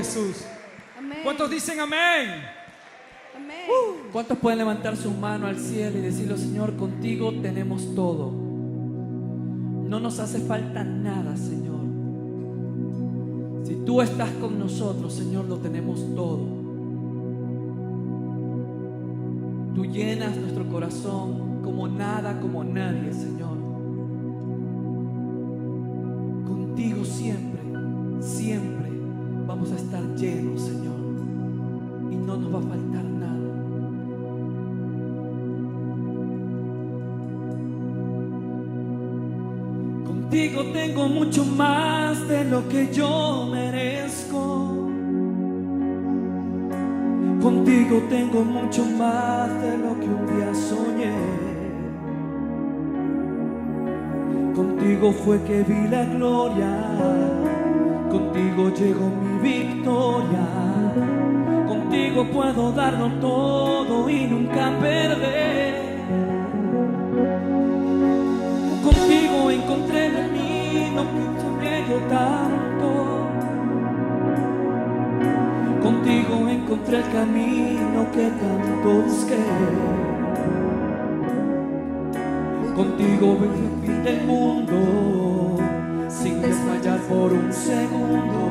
Jesús. Amén. ¿Cuántos dicen amén? Amén. ¿Cuántos pueden levantar su mano al cielo y decirle: Señor, contigo tenemos todo? No nos hace falta nada, Señor. Si tú estás con nosotros, Señor, lo tenemos todo. Tú llenas nuestro corazón como nada, como nadie, Señor. Contigo siempre, siempre vamos a estar llenos, Señor, y no nos va a faltar nada. Contigo tengo mucho más de lo que yo merezco. Contigo tengo mucho más de lo que un día soñé. Contigo fue que vi la gloria. Contigo llegó mi victoria. Contigo puedo darlo todo y nunca perder. Contigo encontré el camino que soñé yo tanto. Contigo encontré el camino que tanto busqué. Contigo vencí el fin del mundo sin desmayar por un segundo.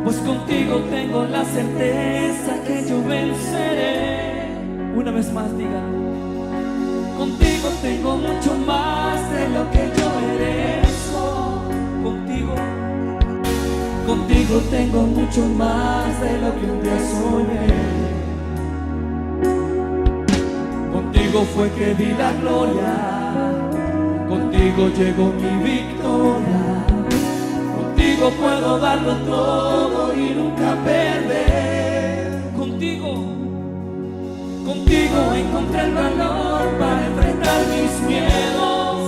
Pues contigo tengo la certeza que yo venceré. Una vez más diga: contigo tengo mucho más de lo que yo merezco. Contigo tengo mucho más de lo que un día soñé. Contigo fue que vi la gloria. Contigo llegó mi victoria. Contigo puedo darlo todo y nunca perder. Contigo encontré el valor para enfrentar mis miedos.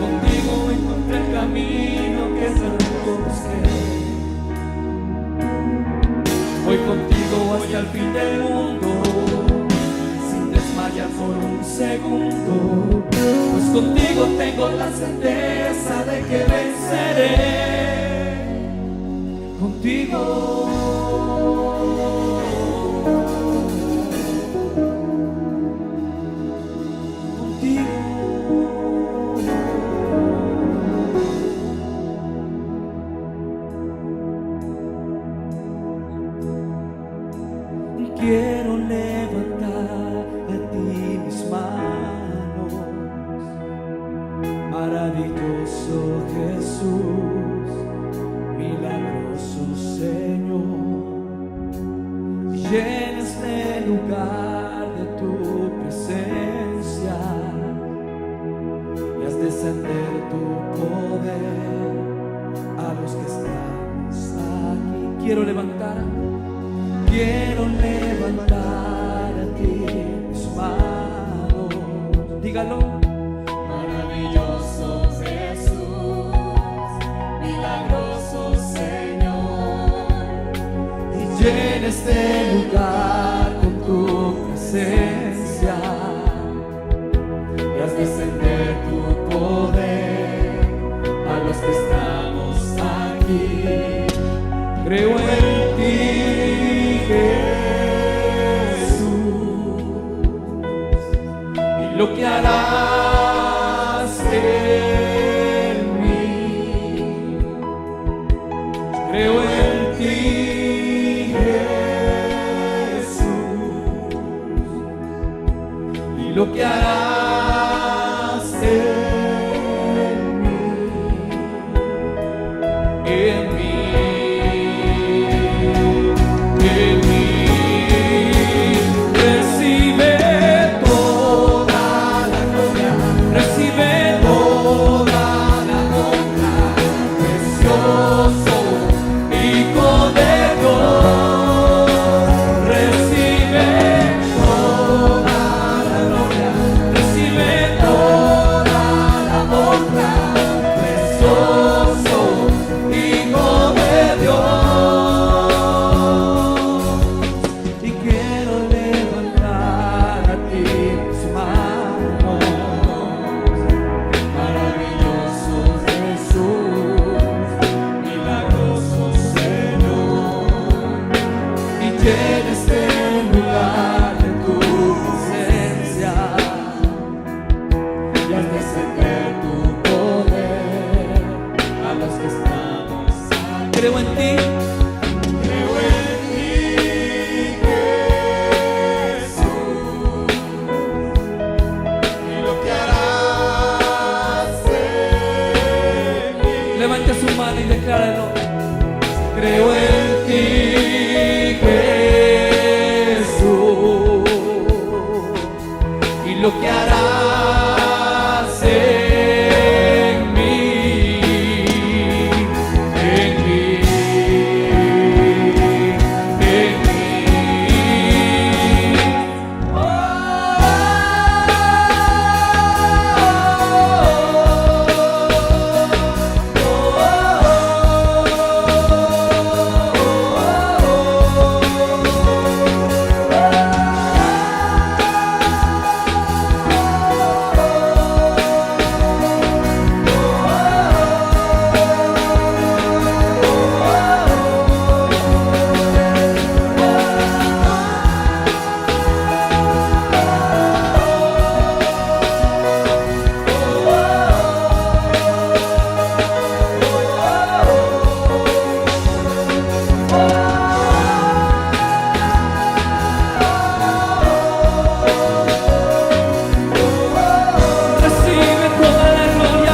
Contigo encontré el camino que tanto busqué. Voy contigo hacia el fin del mundo sin desmayar por un segundo. Pues contigo tengo la certeza de que venceré. Contigo. Quiero levantar a ti mis manos. Maravilloso Jesús, milagroso Señor. Llena este lugar de tu presencia y haz descender tu poder a los que estamos aquí. Quiero levantar a ti mis manos. Dígalo. Maravilloso Jesús, milagroso Señor. Y llena este lugar con tu presencia y haz descender tu poder a los que estamos aquí. Creo en ti, Jesús, y lo que harás en mí. Creo en ti, Jesús, y lo que harás en mí. En mí. Recibe toda la gloria. que en este lugar de tu presencia y haz descender tu poder a los que estamos aquí. creo en ti. Creo en ti, Jesús, y lo que harás en mí. Levante su mano y decláralo. Creo en ti, Jesús, y lo que harás en mí, en mí, en mí. Recibe toda la gloria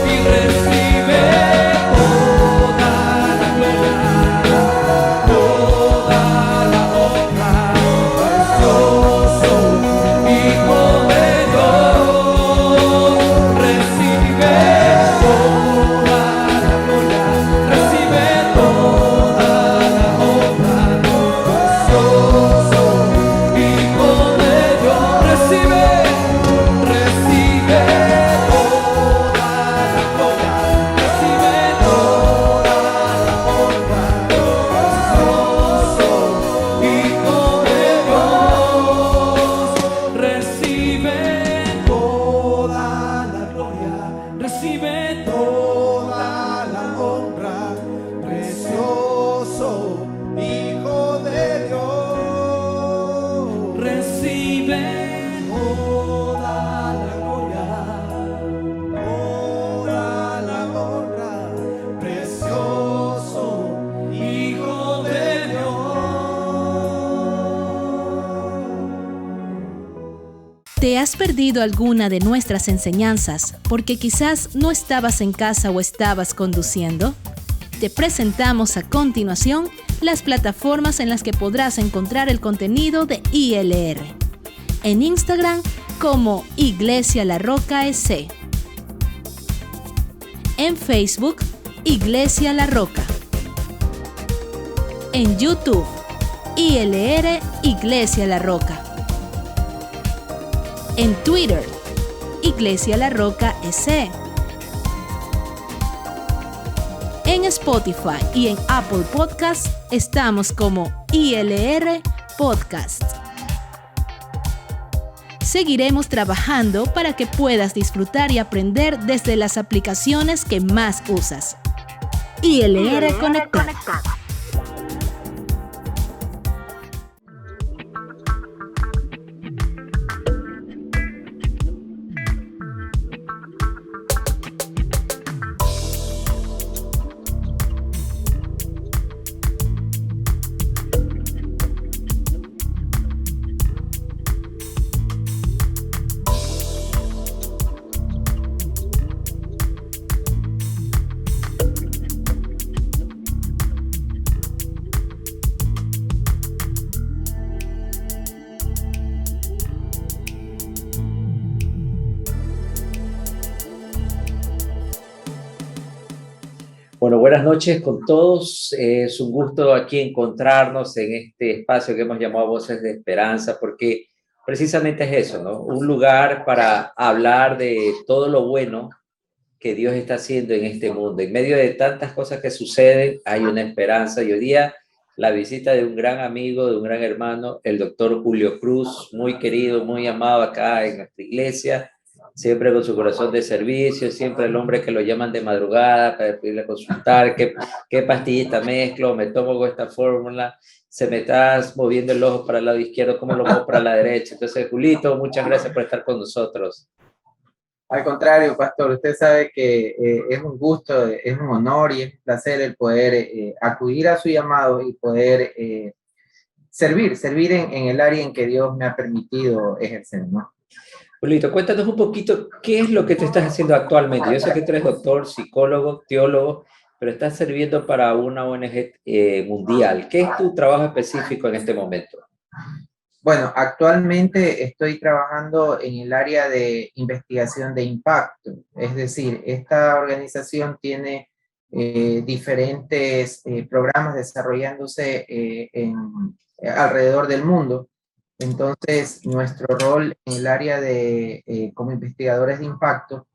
y recibe toda la gloria, toda la honra, precioso Hijo de Dios. Recibe toda la gloria, recibe toda la honra, precioso Hijo de Dios. Recibe toda la gloria, recibe toda la honra, precioso Hijo de Dios. Recibe toda la gloria, recibe Toda la honra, precioso Hijo de Dios. recibe toda la gloria. Toda la honra, precioso Hijo de Dios. ¿Te has perdido alguna de nuestras enseñanzas porque quizás no estabas en casa o estabas conduciendo? Te presentamos a continuación las plataformas en las que podrás encontrar el contenido de ILR. En Instagram como Iglesia La Roca SC. En Facebook, Iglesia La Roca. En YouTube, ILR Iglesia La Roca. En Twitter, Iglesia La Roca SC. En Spotify y en Apple Podcasts estamos como ILR Podcast. Seguiremos trabajando para que puedas disfrutar y aprender desde las aplicaciones que más usas. ILR Conectada. Bueno, buenas noches con todos. Es un gusto aquí encontrarnos en este espacio que hemos llamado Voces de Esperanza, porque precisamente es eso, ¿no? Un lugar para hablar de todo lo bueno que Dios está haciendo en este mundo. En medio de tantas cosas que suceden, hay una esperanza. Y hoy día la visita de un gran amigo, de un gran hermano, el doctor Julio Cruz, muy querido, muy amado acá en nuestra iglesia. siempre con su corazón de servicio, siempre el hombre que lo llaman de madrugada para pedirle a consultar qué pastillita mezclo, me tomo con esta fórmula, se me está moviendo el ojo para el lado izquierdo, ¿cómo lo muevo para la derecha? Entonces, Julito, muchas gracias por estar con nosotros. Al contrario, pastor, usted sabe que es un gusto, es un honor y es un placer el poder acudir a su llamado y poder servir en el área en que Dios me ha permitido ejercer, ¿no? Julito, cuéntanos un poquito qué es lo que tú estás haciendo actualmente. Yo sé que tú eres doctor, psicólogo, teólogo, pero estás sirviendo para una ONG mundial. ¿Qué es tu trabajo específico en este momento? Bueno, actualmente estoy trabajando en el área de investigación de impacto. Es decir, esta organización tiene diferentes programas desarrollándose alrededor del mundo. Entonces, nuestro rol en el área de como investigadores de impacto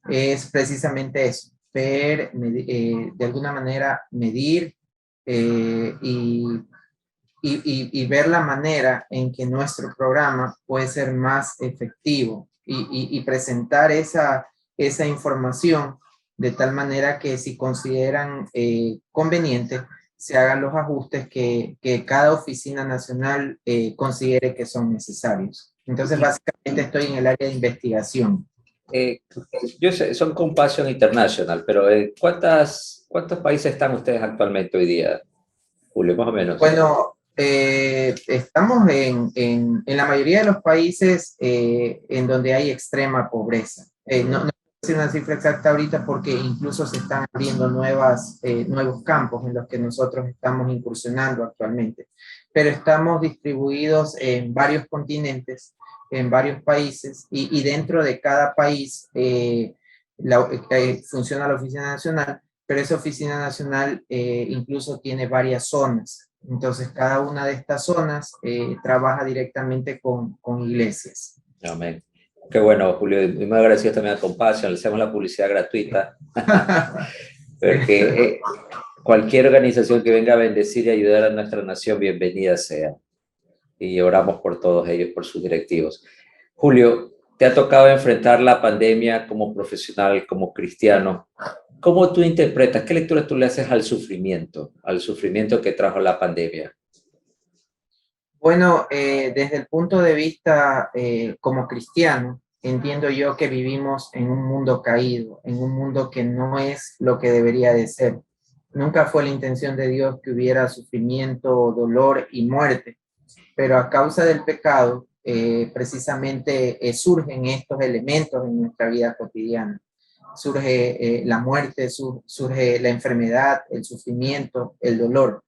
es precisamente eso, ver, de alguna manera medir y ver la manera en que nuestro programa puede ser más efectivo y presentar esa información de tal manera que si consideran conveniente, se hagan los ajustes que cada oficina nacional considere que son necesarios. Entonces, básicamente estoy en el área de investigación. Yo sé, son Compassion International, pero ¿cuántos países están ustedes actualmente hoy día, Julio, más o menos? Bueno, estamos en la mayoría de los países en donde hay extrema pobreza. No decir una cifra exacta ahorita porque incluso se están abriendo nuevos campos en los que nosotros estamos incursionando actualmente, pero estamos distribuidos en varios continentes, en varios países y dentro de cada país funciona la Oficina Nacional, pero esa Oficina Nacional incluso tiene varias zonas. Entonces, cada una de estas zonas trabaja directamente con iglesias. Amén. Qué bueno, Julio. Y muy agradecido también a Compassion. Le hacemos la publicidad gratuita. Porque cualquier organización que venga a bendecir y ayudar a nuestra nación, bienvenida sea. Y oramos por todos ellos, por sus directivos. Julio, te ha tocado enfrentar la pandemia como profesional, como cristiano. ¿Cómo tú interpretas, qué lectura tú le haces al sufrimiento que trajo la pandemia? Bueno, desde el punto de vista como cristiano, entiendo yo que vivimos en un mundo caído, en un mundo que no es lo que debería de ser. Nunca fue la intención de Dios que hubiera sufrimiento, dolor y muerte, pero a causa del pecado, precisamente surgen estos elementos en nuestra vida cotidiana. Surge la muerte, surge la enfermedad, el sufrimiento, el dolor.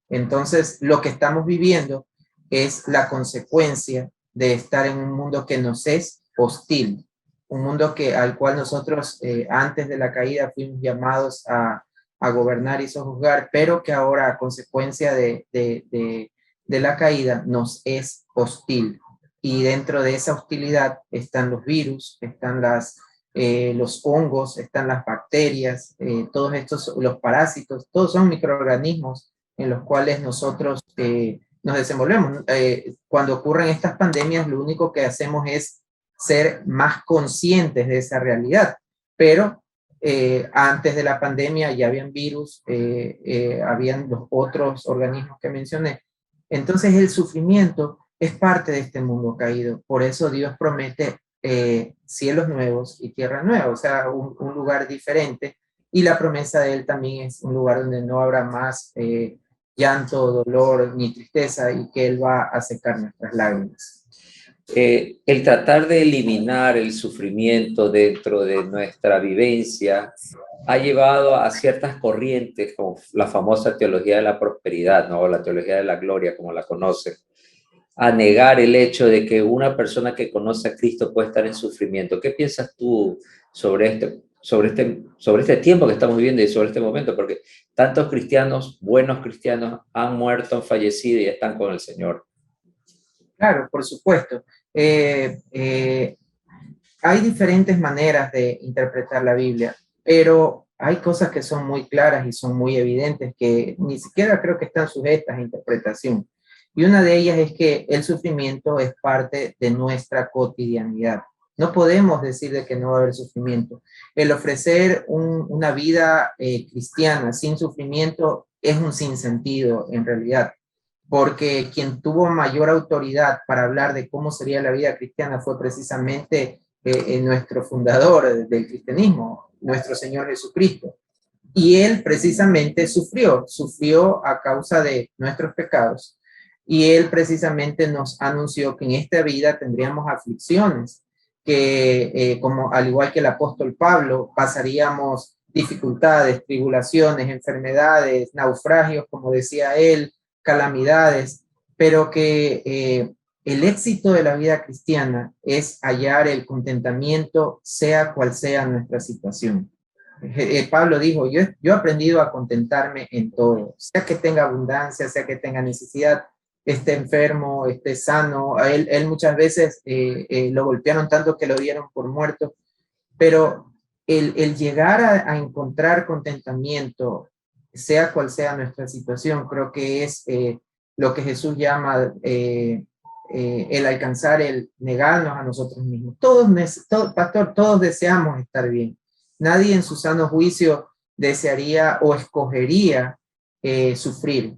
Entonces, lo que estamos viviendo es la consecuencia de estar en un mundo que nos es hostil, un mundo al cual nosotros antes de la caída fuimos llamados a gobernar y sojuzgar, pero que ahora a consecuencia de la caída nos es hostil. Y dentro de esa hostilidad están los virus, están los hongos, están las bacterias, todos estos, los parásitos, todos son microorganismos en los cuales nosotros nos desenvolvemos. Cuando ocurren estas pandemias, lo único que hacemos es ser más conscientes de esa realidad, pero antes de la pandemia ya habían virus, habían los otros organismos que mencioné. Entonces el sufrimiento es parte de este mundo caído, por eso Dios promete cielos nuevos y tierra nueva, o sea, un lugar diferente, y la promesa de Él también es un lugar donde no habrá más llanto, dolor ni tristeza, y que Él va a secar nuestras lágrimas. El tratar de eliminar el sufrimiento dentro de nuestra vivencia ha llevado a ciertas corrientes, como la famosa teología de la prosperidad, ¿no? O la teología de la gloria, como la conocen, a negar el hecho de que una persona que conoce a Cristo puede estar en sufrimiento. ¿Qué piensas tú sobre este tiempo que estamos viviendo y sobre este momento? Porque tantos cristianos, buenos cristianos, han muerto, han fallecido y están con el Señor. Claro, por supuesto. Hay diferentes maneras de interpretar la Biblia, pero hay cosas que son muy claras y son muy evidentes que ni siquiera creo que están sujetas a interpretación. Y una de ellas es que el sufrimiento es parte de nuestra cotidianidad. No podemos decir de que no va a haber sufrimiento. El ofrecer una vida cristiana sin sufrimiento es un sinsentido en realidad, porque quien tuvo mayor autoridad para hablar de cómo sería la vida cristiana fue precisamente nuestro fundador del cristianismo, nuestro Señor Jesucristo. Y él precisamente sufrió a causa de nuestros pecados. Y él precisamente nos anunció que en esta vida tendríamos aflicciones, que como al igual que el apóstol Pablo, pasaríamos dificultades, tribulaciones, enfermedades, naufragios, como decía él, calamidades, pero que el éxito de la vida cristiana es hallar el contentamiento, sea cual sea nuestra situación. Pablo dijo, yo he aprendido a contentarme en todo, sea que tenga abundancia, sea que tenga necesidad, esté enfermo, esté sano. A él muchas veces lo golpearon tanto que lo dieron por muerto, pero el llegar a encontrar contentamiento, sea cual sea nuestra situación, creo que es lo que Jesús llama el alcanzar, el negarnos a nosotros mismos. Pastor, todos deseamos estar bien. Nadie en su sano juicio desearía o escogería sufrir.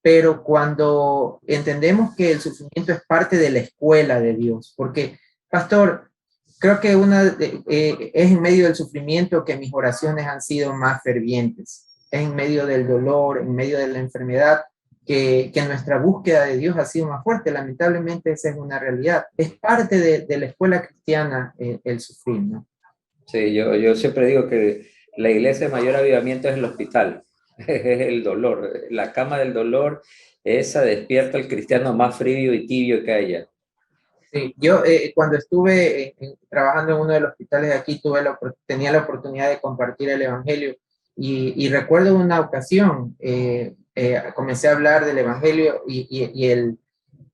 Pero cuando entendemos que el sufrimiento es parte de la escuela de Dios, porque, pastor, creo que es en medio del sufrimiento que mis oraciones han sido más fervientes. Es en medio del dolor, en medio de la enfermedad, que nuestra búsqueda de Dios ha sido más fuerte. Lamentablemente esa es una realidad. Es parte de la escuela cristiana el sufrir, ¿no? Sí, yo siempre digo que la iglesia de mayor avivamiento es el hospital, es el dolor. La cama del dolor, esa despierta al cristiano más frío y tibio que haya. Sí, yo cuando estuve trabajando en uno de los hospitales de aquí, tenía la oportunidad de compartir el evangelio y recuerdo una ocasión, comencé a hablar del evangelio y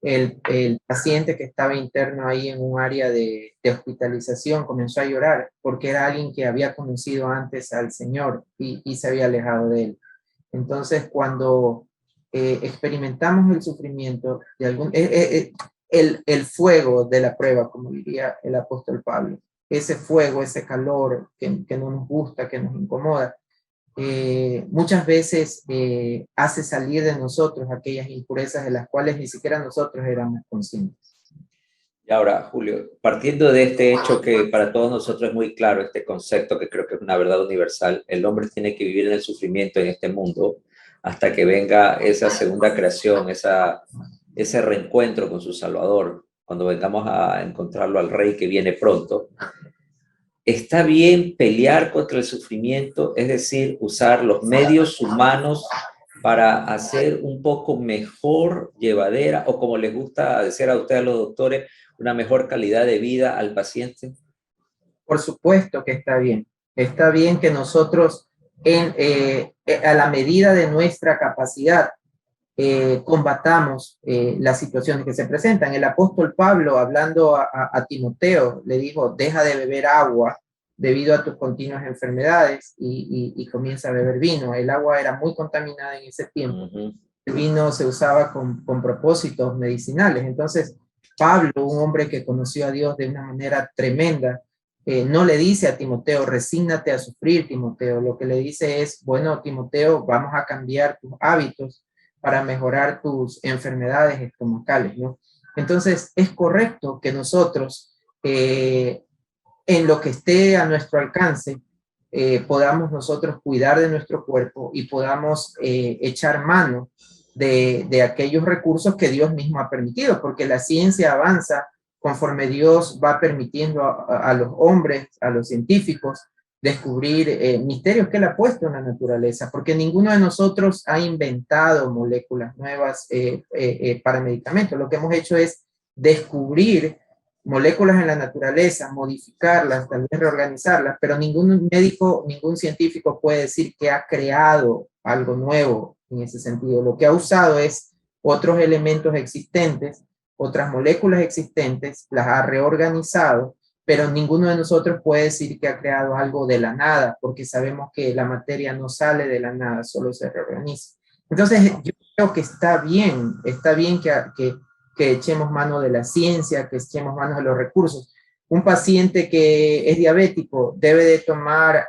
el paciente que estaba interno ahí en un área de hospitalización comenzó a llorar porque era alguien que había conocido antes al Señor y se había alejado de él. Entonces, cuando experimentamos el sufrimiento de el fuego de la prueba, como diría el apóstol Pablo, ese fuego, ese calor que no nos gusta, que nos incomoda, muchas veces hace salir de nosotros aquellas impurezas de las cuales ni siquiera nosotros éramos conscientes. Y ahora, Julio, partiendo de este hecho que para todos nosotros es muy claro, este concepto que creo que es una verdad universal, el hombre tiene que vivir en el sufrimiento en este mundo hasta que venga esa segunda creación, ese reencuentro con su Salvador, cuando vengamos a encontrarlo al Rey que viene pronto. ¿Está bien pelear contra el sufrimiento? Es decir, usar los medios humanos para hacer un poco mejor llevadera, o como les gusta decir a ustedes, a los doctores, una mejor calidad de vida al paciente. Por supuesto que está bien. Está bien que nosotros, a la medida de nuestra capacidad, combatamos las situaciones que se presentan. El apóstol Pablo, hablando a Timoteo, le dijo, deja de beber agua debido a tus continuas enfermedades y comienza a beber vino. El agua era muy contaminada en ese tiempo. El vino se usaba con propósitos medicinales. Entonces, Pablo, un hombre que conoció a Dios de una manera tremenda, no le dice a Timoteo, resígnate a sufrir, Timoteo. Lo que le dice es, bueno, Timoteo, vamos a cambiar tus hábitos para mejorar tus enfermedades estomacales, ¿no? Entonces, es correcto que nosotros, en lo que esté a nuestro alcance, podamos nosotros cuidar de nuestro cuerpo y podamos echar mano de aquellos recursos que Dios mismo ha permitido, porque la ciencia avanza conforme Dios va permitiendo a los hombres, a los científicos, descubrir misterios que Él ha puesto en la naturaleza, porque ninguno de nosotros ha inventado moléculas nuevas para medicamentos. Lo que hemos hecho es descubrir moléculas en la naturaleza, modificarlas, tal vez reorganizarlas, pero ningún médico, ningún científico puede decir que ha creado algo nuevo en ese sentido. Lo que ha usado es otros elementos existentes, otras moléculas existentes, las ha reorganizado, pero ninguno de nosotros puede decir que ha creado algo de la nada, porque sabemos que la materia no sale de la nada, solo se reorganiza. Entonces, yo creo que está bien que echemos mano de la ciencia, que echemos mano de los recursos, Un paciente que es diabético debe de tomar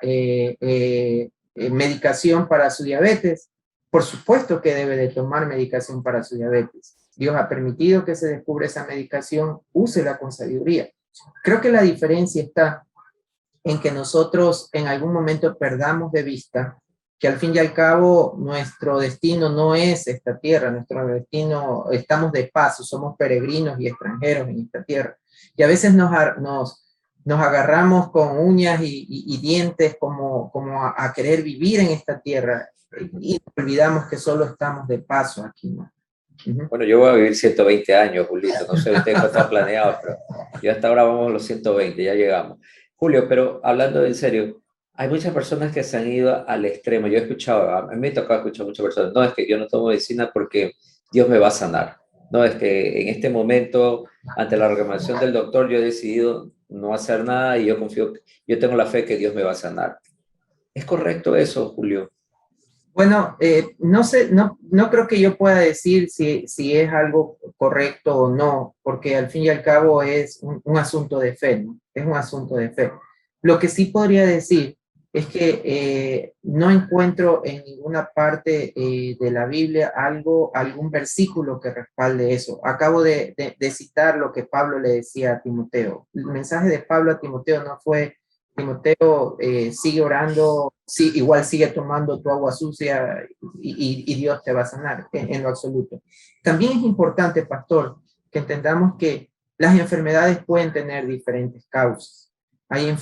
medicación para su diabetes. Por supuesto que debe de tomar medicación para su diabetes. Dios ha permitido que se descubra esa medicación, úsela con sabiduría. Creo que la diferencia está en que nosotros en algún momento perdamos de vista que al fin y al cabo nuestro destino no es esta tierra, nuestro destino, estamos de paso, somos peregrinos y extranjeros en esta tierra. Y a veces nos agarramos con uñas y dientes como a querer vivir en esta tierra y olvidamos que solo estamos de paso aquí, ¿no? Bueno, yo voy a vivir 120 años, Julito, no sé usted cómo está planeado, pero yo hasta ahora vamos a los 120, ya llegamos. Julio, pero hablando en serio, hay muchas personas que se han ido al extremo. Yo he escuchado, a mí me tocado escuchar a muchas personas, no, es que yo no tomo medicina porque Dios me va a sanar. No, es que en este momento, ante la recomendación del doctor, yo he decidido no hacer nada y yo confío, yo tengo la fe que Dios me va a sanar. ¿Es correcto eso, Julio? Bueno, no sé, no creo que yo pueda decir si es algo correcto o no, porque al fin y al cabo es un asunto de fe, ¿no? Es un asunto de fe. Lo que sí podría decir es que no encuentro en ninguna parte de la Biblia algún versículo que respalde eso. Acabo de citar lo que Pablo le decía a Timoteo. El mensaje de Pablo a Timoteo no fue: Timoteo, sigue orando, sí, igual sigue tomando tu agua sucia y Dios te va a sanar, en lo absoluto. También es importante, pastor, que entendamos que las enfermedades pueden tener diferentes causas.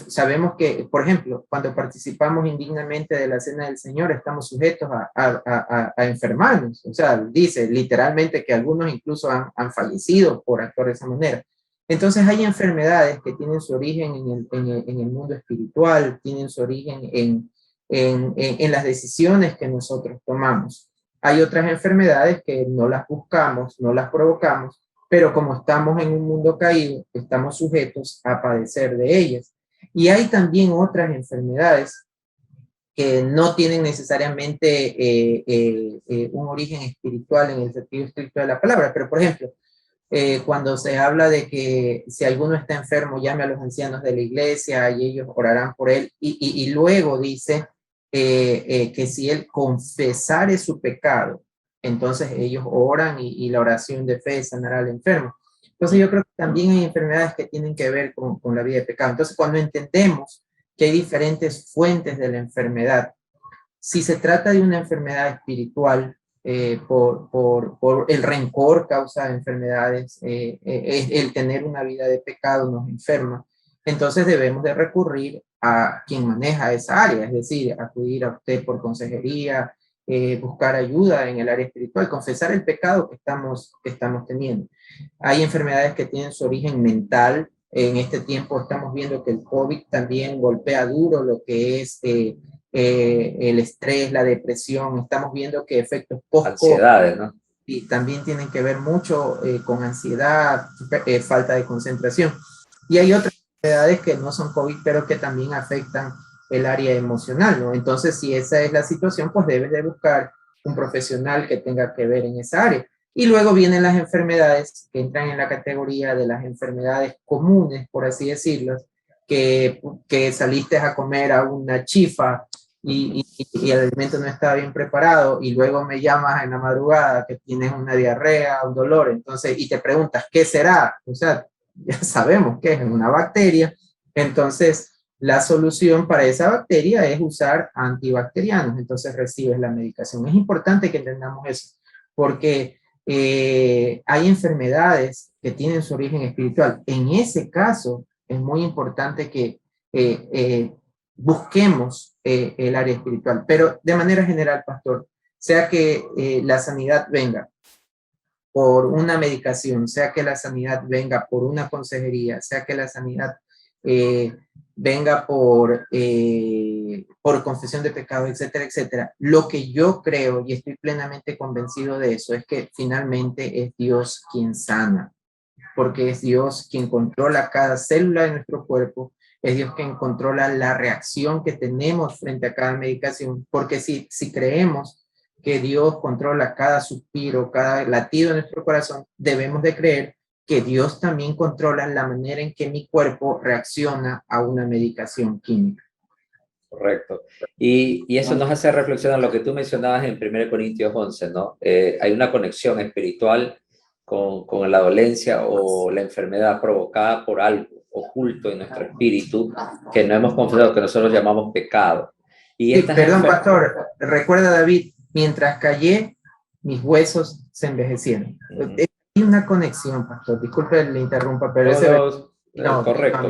Sabemos que, por ejemplo, cuando participamos indignamente de la cena del Señor, estamos sujetos a enfermarnos. O sea, dice literalmente que algunos incluso han fallecido por actuar de esa manera. Entonces hay enfermedades que tienen su origen en el mundo espiritual, tienen su origen en las decisiones que nosotros tomamos. Hay otras enfermedades que no las buscamos, no las provocamos, pero como estamos en un mundo caído, estamos sujetos a padecer de ellas. Y hay también otras enfermedades que no tienen necesariamente un origen espiritual en el sentido estricto de la palabra, pero por ejemplo, cuando se habla de que si alguno está enfermo, llame a los ancianos de la iglesia y ellos orarán por él. Y luego dice que si él confesare su pecado, entonces ellos oran y la oración de fe sanará al enfermo. Entonces yo creo que también hay enfermedades que tienen que ver con la vida de pecado. Entonces cuando entendemos que hay diferentes fuentes de la enfermedad, si se trata de una enfermedad espiritual, por el rencor causa enfermedades, el tener una vida de pecado nos enferma, entonces debemos de recurrir a quien maneja esa área, es decir, acudir a usted por consejería, buscar ayuda en el área espiritual, confesar el pecado que estamos teniendo. Hay enfermedades que tienen su origen mental. En este tiempo estamos viendo que el COVID también golpea duro lo que es el estrés, la depresión. Estamos viendo que efectos ansiedades, ¿no? Y también tienen que ver mucho con ansiedad, falta de concentración. Y hay otras enfermedades que no son COVID, pero que también afectan el área emocional, ¿no? Entonces, si esa es la situación, pues debes de buscar un profesional que tenga que ver en esa área. Y luego vienen las enfermedades que entran en la categoría de las enfermedades comunes, por así decirlo, que saliste a comer a una chifa y el alimento no estaba bien preparado y luego me llamas en la madrugada que tienes una diarrea, un dolor, entonces, y te preguntas, ¿qué será? O sea, ya sabemos que es una bacteria. Entonces, la solución para esa bacteria es usar antibacterianos, entonces recibes la medicación. Es importante que entendamos eso, porque hay enfermedades que tienen su origen espiritual. En ese caso, es muy importante que busquemos el área espiritual, pero de manera general, pastor, sea que la sanidad venga por una medicación, sea que la sanidad venga por una consejería, sea que la sanidad venga por confesión de pecado, etcétera, etcétera. Lo que yo creo, y estoy plenamente convencido de eso, es que finalmente es Dios quien sana, porque es Dios quien controla cada célula de nuestro cuerpo, es Dios quien controla la reacción que tenemos frente a cada medicación, porque si creemos que Dios controla cada suspiro, cada latido de nuestro corazón, debemos de creer que Dios también controla la manera en que mi cuerpo reacciona a una medicación química. Correcto. Y eso nos hace reflexionar lo que tú mencionabas en 1 Corintios 11, ¿no? Hay una conexión espiritual con la dolencia o la enfermedad provocada por algo oculto en nuestro espíritu que no hemos confesado, que nosotros llamamos pecado. Y Sí, perdón, pastor, recuerda, David, mientras callé, mis huesos se envejecieron. Hay una conexión, pastor, disculpe le interrumpa, pero correcto.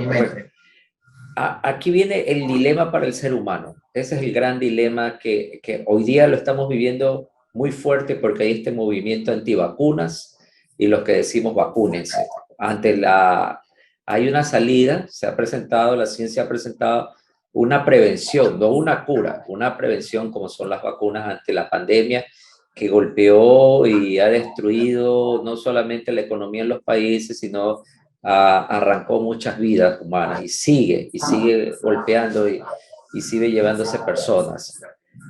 Aquí viene el dilema para el ser humano. Ese es el gran dilema que hoy día lo estamos viviendo muy fuerte porque hay este movimiento antivacunas y los que decimos vacúnense. Hay una salida, se ha presentado, la ciencia ha presentado una prevención, no una cura, una prevención como son las vacunas ante la pandemia que golpeó y ha destruido no solamente la economía en los países, sino arrancó muchas vidas humanas y sigue golpeando y sigue llevándose personas.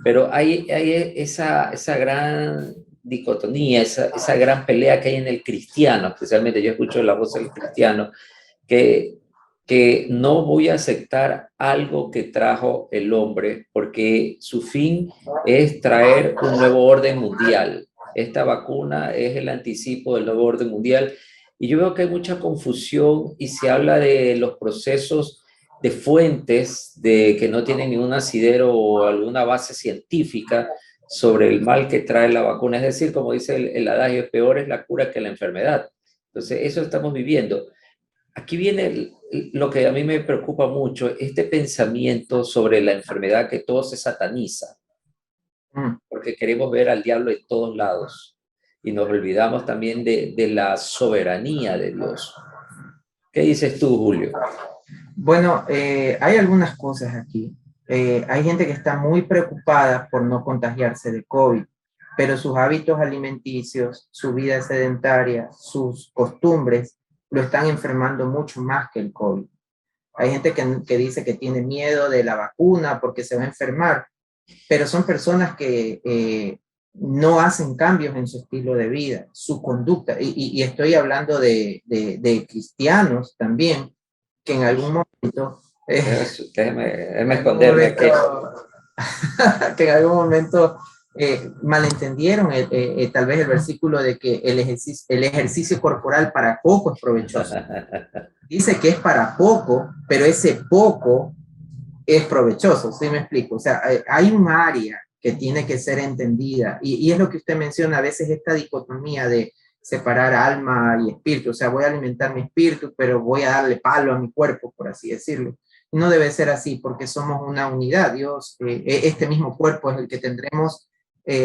Pero hay esa gran dicotomía, esa gran pelea que hay en el cristiano, especialmente yo escucho la voz del cristiano, que no voy a aceptar algo que trajo el hombre porque su fin es traer un nuevo orden mundial. Esta vacuna es el anticipo del nuevo orden mundial. Y yo veo que hay mucha confusión y se habla de los procesos de fuentes que no tienen ningún asidero o alguna base científica sobre el mal que trae la vacuna. Es decir, como dice el adagio, peor es la cura que la enfermedad. Entonces, eso estamos viviendo. Aquí viene lo que a mí me preocupa mucho, este pensamiento sobre la enfermedad que todo se sataniza, porque queremos ver al diablo en todos lados y nos olvidamos también de la soberanía de Dios. ¿Qué dices tú, Julio? Bueno, hay algunas cosas aquí. Hay gente que está muy preocupada por no contagiarse de COVID, pero sus hábitos alimenticios, su vida sedentaria, sus costumbres, lo están enfermando mucho más que el COVID. Hay gente que dice que tiene miedo de la vacuna porque se va a enfermar, pero son personas que no hacen cambios en su estilo de vida, su conducta, y estoy hablando de cristianos también, que en algún momento... déjeme esconderme que en algún momento malentendieron tal vez el versículo de que el ejercicio corporal para poco es provechoso. Dice que es para poco, pero ese poco es provechoso, ¿sí me explico? O sea, hay un área que tiene que ser entendida y es lo que usted menciona, a veces esta dicotomía de separar alma y espíritu, o sea, voy a alimentar mi espíritu, pero voy a darle palo a mi cuerpo, por así decirlo. No debe ser así porque somos una unidad. Dios, este mismo cuerpo es el que tendremos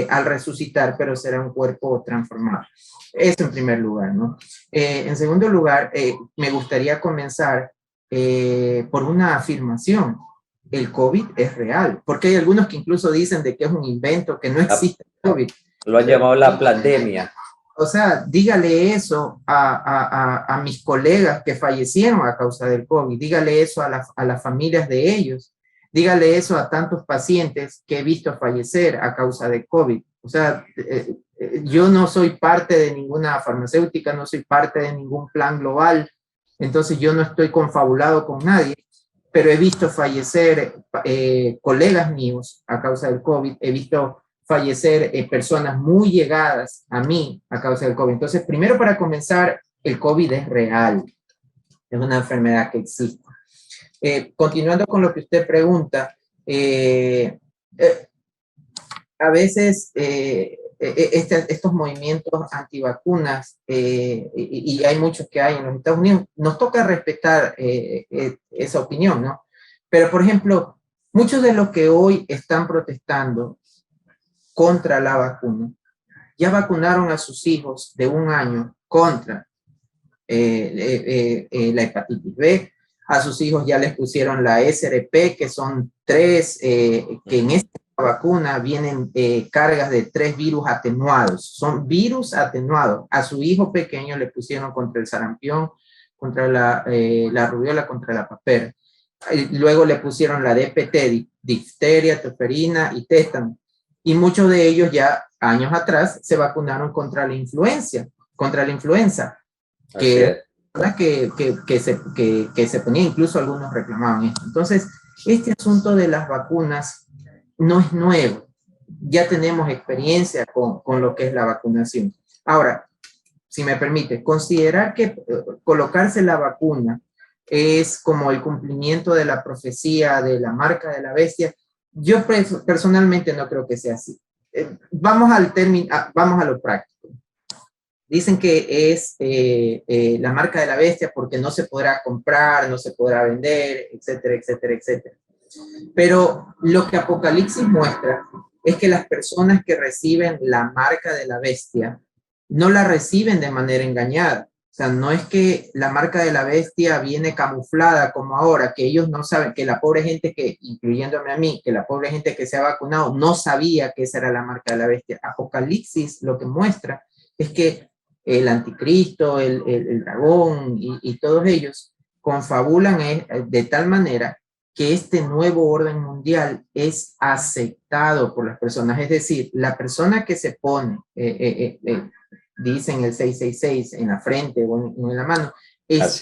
al resucitar, pero será un cuerpo transformado. Eso en primer lugar, ¿no? En segundo lugar, me gustaría comenzar por una afirmación. El COVID es real, porque hay algunos que incluso dicen de que es un invento, que no existe el COVID. Lo han llamado la pandemia. O sea, dígale eso a mis colegas que fallecieron a causa del COVID, dígale eso a las familias de ellos, dígale eso a tantos pacientes que he visto fallecer a causa de COVID. O sea, yo no soy parte de ninguna farmacéutica, no soy parte de ningún plan global, entonces yo no estoy confabulado con nadie, pero he visto fallecer colegas míos a causa del COVID, he visto fallecer personas muy llegadas a mí a causa del COVID. Entonces, primero para comenzar, el COVID es real, es una enfermedad que existe. Continuando con lo que usted pregunta, a veces estos movimientos antivacunas, y hay muchos que hay en los Estados Unidos, nos toca respetar esa opinión, ¿no? Pero, por ejemplo, muchos de los que hoy están protestando contra la vacuna, ya vacunaron a sus hijos de 1 año contra la hepatitis B, a sus hijos ya les pusieron la SRP, que son 3, que en esta vacuna vienen cargas de 3 virus atenuados, son virus atenuados. A su hijo pequeño le pusieron contra el sarampión, contra la rubiola, contra la papera. Luego le pusieron la DPT, difteria, tosferina y tétano. Y muchos de ellos ya años atrás se vacunaron contra la influenza. Así es. Que se ponía, incluso algunos reclamaban esto. Entonces, este asunto de las vacunas no es nuevo. Ya tenemos experiencia con lo que es la vacunación. Ahora, si me permite, considerar que colocarse la vacuna es como el cumplimiento de la profecía de la marca de la bestia, yo personalmente no creo que sea así. Vamos a lo práctico. Dicen que es la marca de la bestia porque no se podrá comprar, no se podrá vender, etcétera, etcétera, etcétera. Pero lo que Apocalipsis muestra es que las personas que reciben la marca de la bestia no la reciben de manera engañada. O sea, no es que la marca de la bestia viene camuflada como ahora, que ellos no saben, que la pobre gente que, incluyéndome a mí, que la pobre gente que se ha vacunado no sabía que esa era la marca de la bestia. Apocalipsis lo que muestra es que el anticristo, el dragón y todos ellos confabulan de tal manera que este nuevo orden mundial es aceptado por las personas. Es decir, la persona que se pone, dicen el 666 en la frente o en la mano, es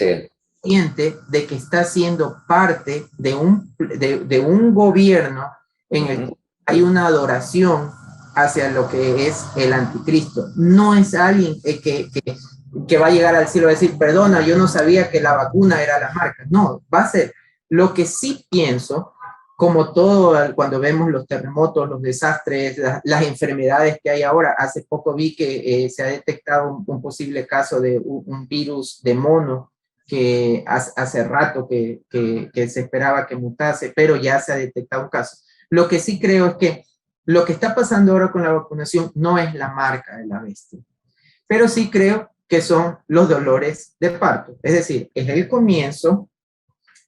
consciente de que está siendo parte de un gobierno en el que hay una adoración hacia lo que es el anticristo. No es alguien que va a llegar al cielo a decir, perdona, yo no sabía que la vacuna era la marca. No, va a ser. Lo que sí pienso, como todo, cuando vemos los terremotos, los desastres, las enfermedades que hay ahora, hace poco vi que se ha detectado un posible caso de un virus de mono que hace rato que se esperaba que mutase, pero ya se ha detectado un caso. Lo que sí creo es que lo que está pasando ahora con la vacunación no es la marca de la bestia, pero sí creo que son los dolores de parto. Es decir, es el comienzo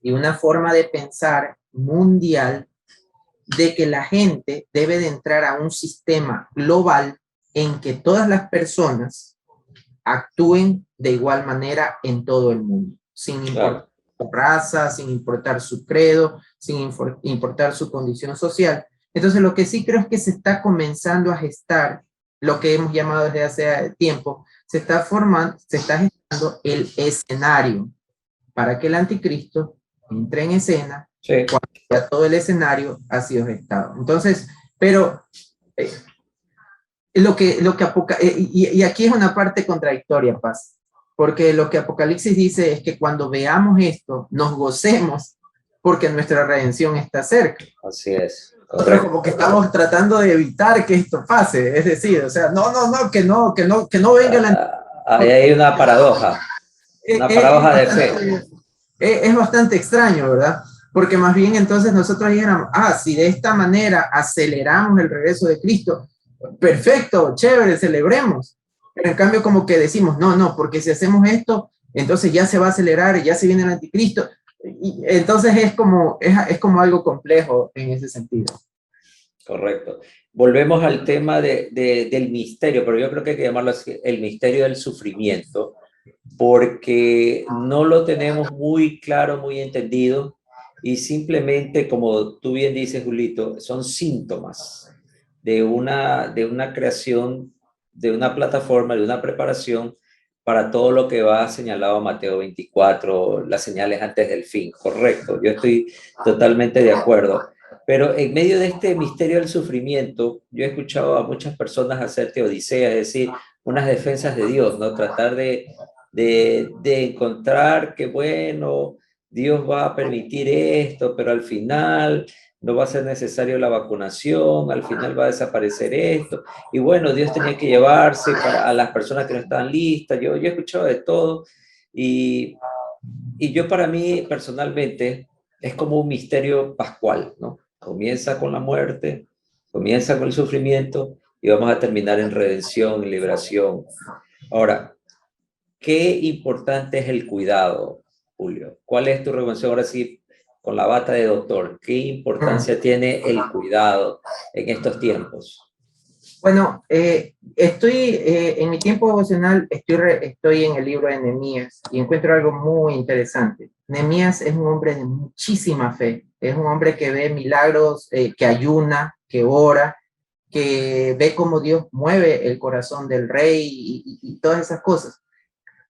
y una forma de pensar mundial de que la gente debe de entrar a un sistema global en que todas las personas actúen de igual manera en todo el mundo, sin importar su raza, sin importar su credo, sin importar su condición social. Entonces, lo que sí creo es que se está comenzando a gestar lo que hemos llamado desde hace tiempo, se está gestando el escenario para que el anticristo entre en escena cuando ya todo el escenario ha sido gestado. Entonces, pero y aquí es una parte contradictoria, Paz, porque lo que Apocalipsis dice es que cuando veamos esto, nos gocemos porque nuestra redención está cerca. Así es. Nosotros como que estamos tratando de evitar que esto pase, es decir, o sea, que no venga la... Ahí hay una paradoja de fe. Es bastante extraño, ¿verdad? Porque más bien entonces nosotros dijéramos, si de esta manera aceleramos el regreso de Cristo, perfecto, chévere, celebremos. Pero en cambio como que decimos, no, porque si hacemos esto, entonces ya se va a acelerar, ya se viene el anticristo. Y entonces es como algo complejo en ese sentido. Correcto. Volvemos al tema del misterio, pero yo creo que hay que llamarlo así, el misterio del sufrimiento, porque no lo tenemos muy claro, muy entendido, y simplemente, como tú bien dices, Julito, son síntomas de una creación, de una plataforma, de una preparación para todo lo que va señalado Mateo 24, las señales antes del fin. Correcto, yo estoy totalmente de acuerdo. Pero en medio de este misterio del sufrimiento, yo he escuchado a muchas personas hacer teodiceas, es decir, unas defensas de Dios, ¿no? Tratar de encontrar que, bueno, Dios va a permitir esto, pero al final no va a ser necesario la vacunación, al final va a desaparecer esto. Y bueno, Dios tenía que llevarse a las personas que no estaban listas. Yo he escuchado de todo y yo, para mí personalmente, es como un misterio pascual, ¿no? Comienza con la muerte, comienza con el sufrimiento y vamos a terminar en redención y liberación. Ahora, qué importante es el cuidado, Julio. ¿Cuál es tu recomendación ahora sí con la bata de doctor? ¿Qué importancia tiene el cuidado en estos tiempos? Bueno, estoy en mi tiempo devocional, estoy en el libro de Nehemías y encuentro algo muy interesante. Nehemías es un hombre de muchísima fe, es un hombre que ve milagros, que ayuna, que ora, que ve cómo Dios mueve el corazón del rey y todas esas cosas.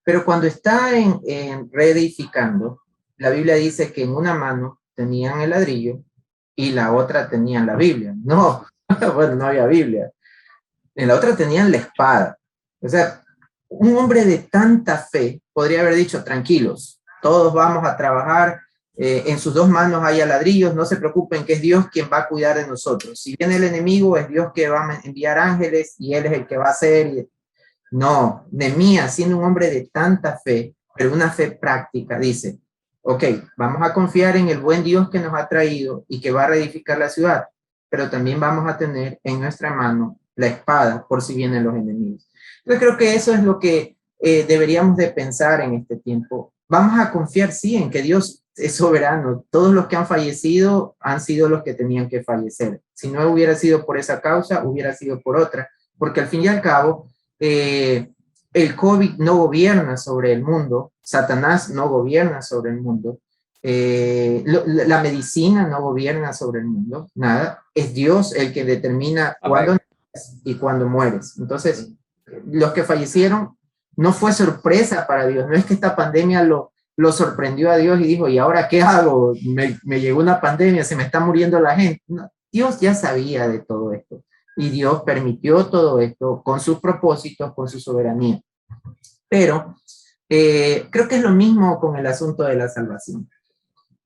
Pero cuando está en reedificando, la Biblia dice que en una mano tenían el ladrillo y la otra tenían la Biblia. No, bueno, no había Biblia. En la otra tenían la espada. O sea, un hombre de tanta fe podría haber dicho, tranquilos, todos vamos a trabajar, en sus dos manos hay ladrillos, no se preocupen que es Dios quien va a cuidar de nosotros. Si viene el enemigo, es Dios que va a enviar ángeles y Él es el que va a hacer. No, Nehemías, siendo un hombre de tanta fe, pero una fe práctica, dice, ok, vamos a confiar en el buen Dios que nos ha traído y que va a reedificar la ciudad, pero también vamos a tener en nuestra mano la espada por si vienen los enemigos. Entonces creo que eso es lo que deberíamos de pensar en este tiempo. Vamos a confiar, sí, en que Dios es soberano. Todos los que han fallecido han sido los que tenían que fallecer. Si no hubiera sido por esa causa, hubiera sido por otra, porque al fin y al cabo, el COVID no gobierna sobre el mundo, Satanás no gobierna sobre el mundo, la medicina no gobierna sobre el mundo, nada, es Dios el que determina cuándo naces y cuándo mueres. Entonces, los que fallecieron no fue sorpresa para Dios, no es que esta pandemia lo sorprendió a Dios y dijo, ¿y ahora qué hago? Me llegó una pandemia, se me está muriendo la gente. No, Dios ya sabía de todo esto. Y Dios permitió todo esto con sus propósitos, con su soberanía. Pero creo que es lo mismo con el asunto de la salvación.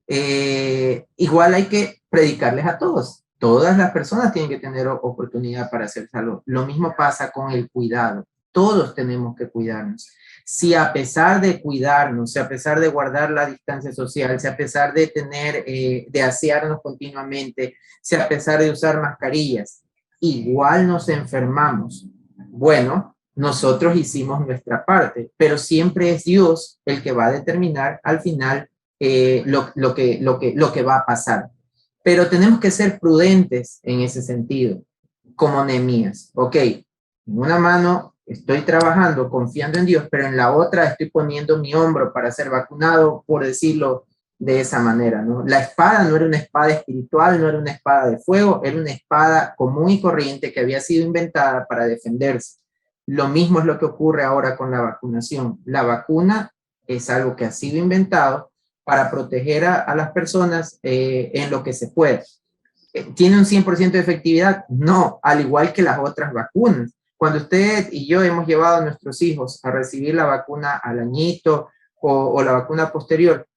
Igual hay que predicarles a todos. Todas las personas tienen que tener oportunidad para ser salvos. Lo mismo pasa con el cuidado. Todos tenemos que cuidarnos. Si a pesar de cuidarnos, si a pesar de guardar la distancia social, si a pesar de de asearnos continuamente, si a pesar de usar mascarillas, igual nos enfermamos, bueno, nosotros hicimos nuestra parte, pero siempre es Dios el que va a determinar al final lo que va a pasar. Pero tenemos que ser prudentes en ese sentido, como Nehemías. Ok, en una mano estoy trabajando, confiando en Dios, pero en la otra estoy poniendo mi hombro para ser vacunado, por decirlo de esa manera, ¿no? La espada no era una espada espiritual, no era una espada de fuego, era una espada común y corriente que había sido inventada para defenderse. Lo mismo es lo que ocurre ahora con la vacunación. La vacuna es algo que ha sido inventado para proteger a las personas en lo que se puede. ¿Tiene un 100% de efectividad? No, al igual que las otras vacunas. Cuando usted y yo hemos llevado a nuestros hijos a recibir la vacuna al añito o la vacuna posterior,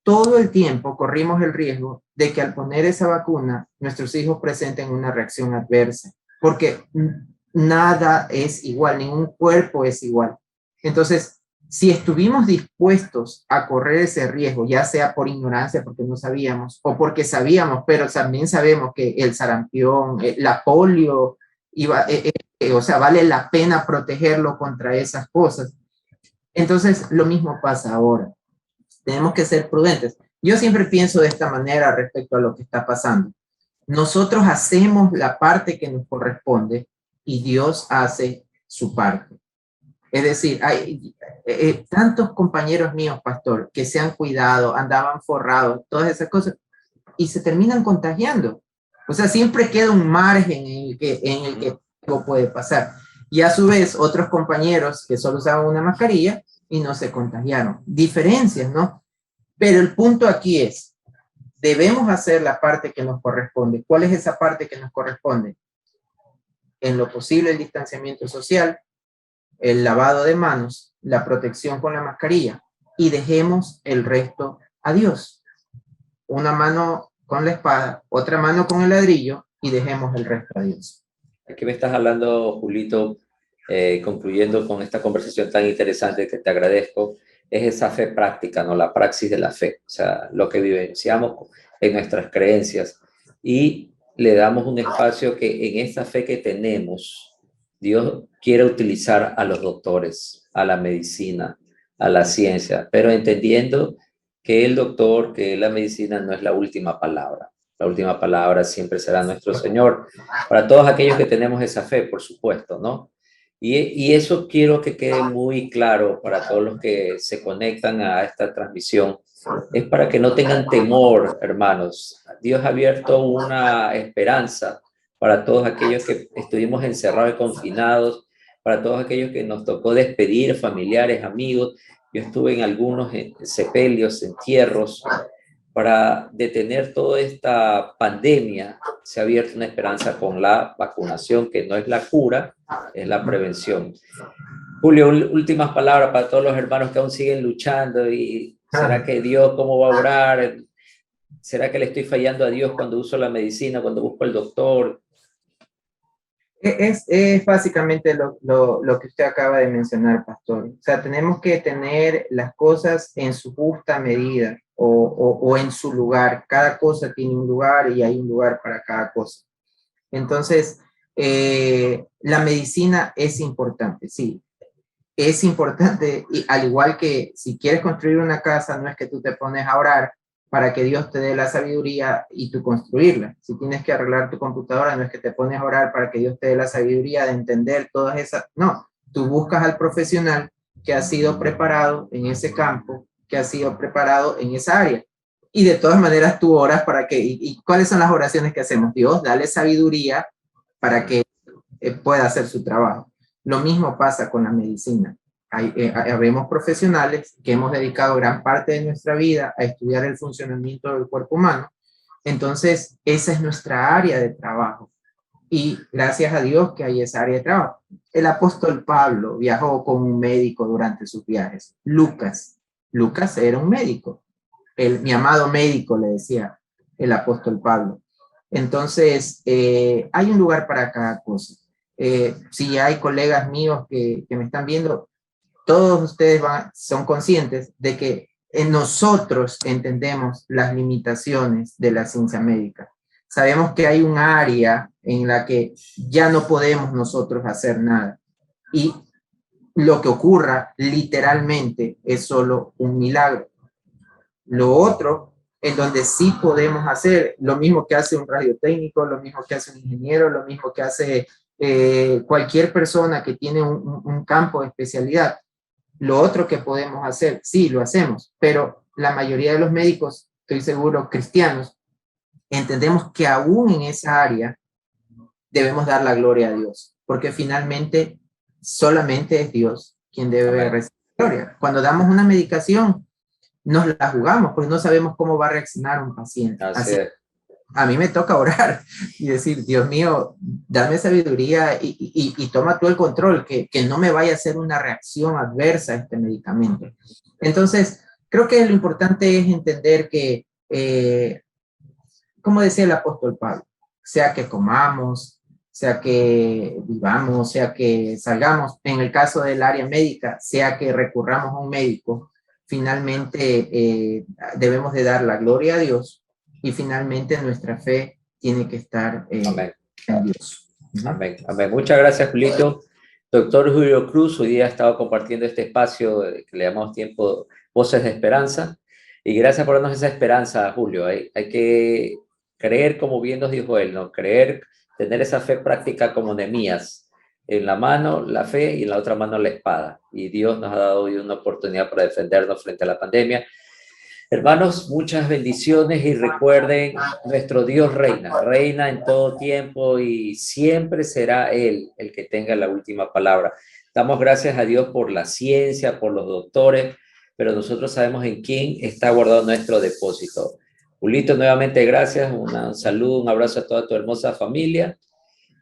todo el tiempo corrimos el riesgo de que al poner esa vacuna, nuestros hijos presenten una reacción adversa, porque nada es igual, ningún cuerpo es igual. Entonces, si estuvimos dispuestos a correr ese riesgo, ya sea por ignorancia, porque no sabíamos, o porque sabíamos, pero también sabemos que el sarampión, la polio, o sea, vale la pena protegerlo contra esas cosas. Entonces, lo mismo pasa ahora. Tenemos que ser prudentes. Yo siempre pienso de esta manera respecto a lo que está pasando. Nosotros hacemos la parte que nos corresponde y Dios hace su parte. Es decir, hay tantos compañeros míos, pastor, que se han cuidado, andaban forrados, todas esas cosas, y se terminan contagiando. O sea, siempre queda un margen en el que algo puede pasar. Y a su vez, otros compañeros que solo usaban una mascarilla y no se contagiaron. Diferencias, ¿no? Pero el punto aquí es, debemos hacer la parte que nos corresponde. ¿Cuál es esa parte que nos corresponde? En lo posible, el distanciamiento social, el lavado de manos, la protección con la mascarilla, y dejemos el resto a Dios. Una mano con la espada, otra mano con el ladrillo, y dejemos el resto a Dios. Aquí me estás hablando, Julito, concluyendo con esta conversación tan interesante que te agradezco, es esa fe práctica, ¿no? La praxis de la fe, o sea, lo que vivenciamos en nuestras creencias, y le damos un espacio que en esa fe que tenemos, Dios quiere utilizar a los doctores, a la medicina, a la ciencia, pero entendiendo que el doctor, que la medicina no es la última palabra. La última palabra siempre será nuestro Señor. Para todos aquellos que tenemos esa fe, por supuesto, ¿no? Y eso quiero que quede muy claro para todos los que se conectan a esta transmisión. Es para que no tengan temor, hermanos. Dios ha abierto una esperanza para todos aquellos que estuvimos encerrados y confinados, para todos aquellos que nos tocó despedir, familiares, amigos. Yo estuve en algunos sepelios, entierros. Para detener toda esta pandemia, se ha abierto una esperanza con la vacunación, que no es la cura, es la prevención. Julio, últimas palabras para todos los hermanos que aún siguen luchando. ¿Y será que Dios, cómo va a orar? ¿Será que le estoy fallando a Dios cuando uso la medicina, cuando busco al doctor? Es básicamente lo que usted acaba de mencionar, pastor. O sea, tenemos que tener las cosas en su justa medida o en su lugar. Cada cosa tiene un lugar y hay un lugar para cada cosa. Entonces, la medicina es importante, sí. Es importante, y al igual que si quieres construir una casa, no es que tú te pones a orar para que Dios te dé la sabiduría y tú construirla. Si tienes que arreglar tu computadora, no es que te pones a orar para que Dios te dé la sabiduría de entender todas esas. No, tú buscas al profesional que ha sido preparado en ese campo, que ha sido preparado en esa área. Y de todas maneras tú oras para que, ¿y cuáles son las oraciones que hacemos? Dios, dale sabiduría para que pueda hacer su trabajo. Lo mismo pasa con la medicina. Habemos profesionales que hemos dedicado gran parte de nuestra vida a estudiar el funcionamiento del cuerpo humano. Entonces, esa es nuestra área de trabajo. Y gracias a Dios que hay esa área de trabajo. El apóstol Pablo viajó con un médico durante sus viajes. Lucas era un médico. Mi amado médico, le decía el apóstol Pablo. Entonces, hay un lugar para cada cosa. Si hay colegas míos que me están viendo, todos ustedes son conscientes de que nosotros entendemos las limitaciones de la ciencia médica. Sabemos que hay un área en la que ya no podemos nosotros hacer nada. Y lo que ocurra literalmente es solo un milagro. Lo otro, en donde sí podemos hacer lo mismo que hace un radiotécnico, lo mismo que hace un ingeniero, lo mismo que hace cualquier persona que tiene un campo de especialidad. Lo otro que podemos hacer, sí, lo hacemos, pero la mayoría de los médicos, estoy seguro, cristianos, entendemos que aún en esa área debemos dar la gloria a Dios, porque finalmente solamente es Dios quien debe recibir gloria. Cuando damos una medicación, nos la jugamos, porque no sabemos cómo va a reaccionar un paciente. Así, a mí me toca orar y decir, Dios mío, dame sabiduría y toma tú el control, que no me vaya a hacer una reacción adversa a este medicamento. Entonces, creo que lo importante es entender que, como decía el apóstol Pablo, sea que comamos, sea que vivamos, sea que salgamos, en el caso del área médica, sea que recurramos a un médico, finalmente debemos de dar la gloria a Dios. Y finalmente nuestra fe tiene que estar en Dios. Amén. Amén. Muchas gracias, Julito. Doctor Julio Cruz, hoy día ha estado compartiendo este espacio que le llamamos tiempo Voces de Esperanza. Y gracias por darnos esa esperanza, Julio. Hay que creer como bien nos dijo él, ¿no? Creer, tener esa fe práctica como Nehemías. En la mano la fe y en la otra mano la espada. Y Dios nos ha dado hoy una oportunidad para defendernos frente a la pandemia. Hermanos, muchas bendiciones y recuerden, nuestro Dios reina en todo tiempo y siempre será Él el que tenga la última palabra. Damos gracias a Dios por la ciencia, por los doctores, pero nosotros sabemos en quién está guardado nuestro depósito. Julito, nuevamente gracias, un saludo, un abrazo a toda tu hermosa familia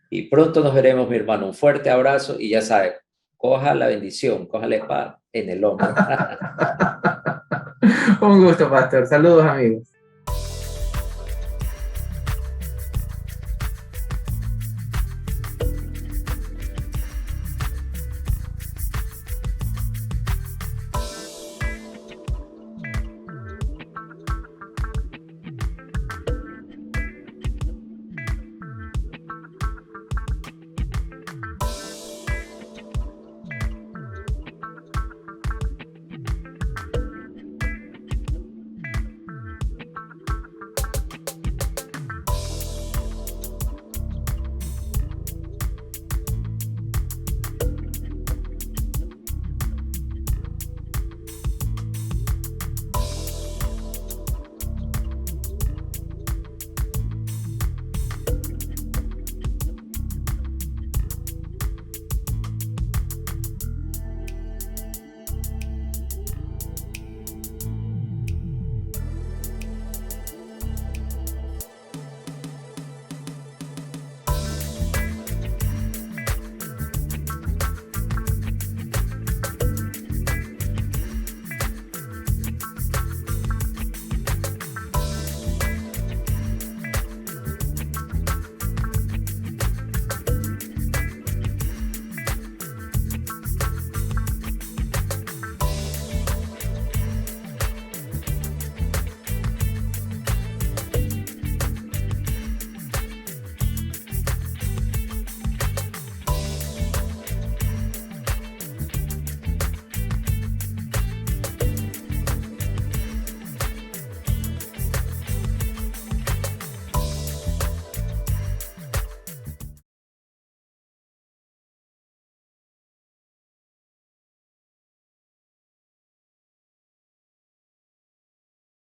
y pronto nos veremos, mi hermano. Un fuerte abrazo y ya sabes, coja la bendición, coja la espada en el hombro. Un gusto, pastor. Saludos, amigos.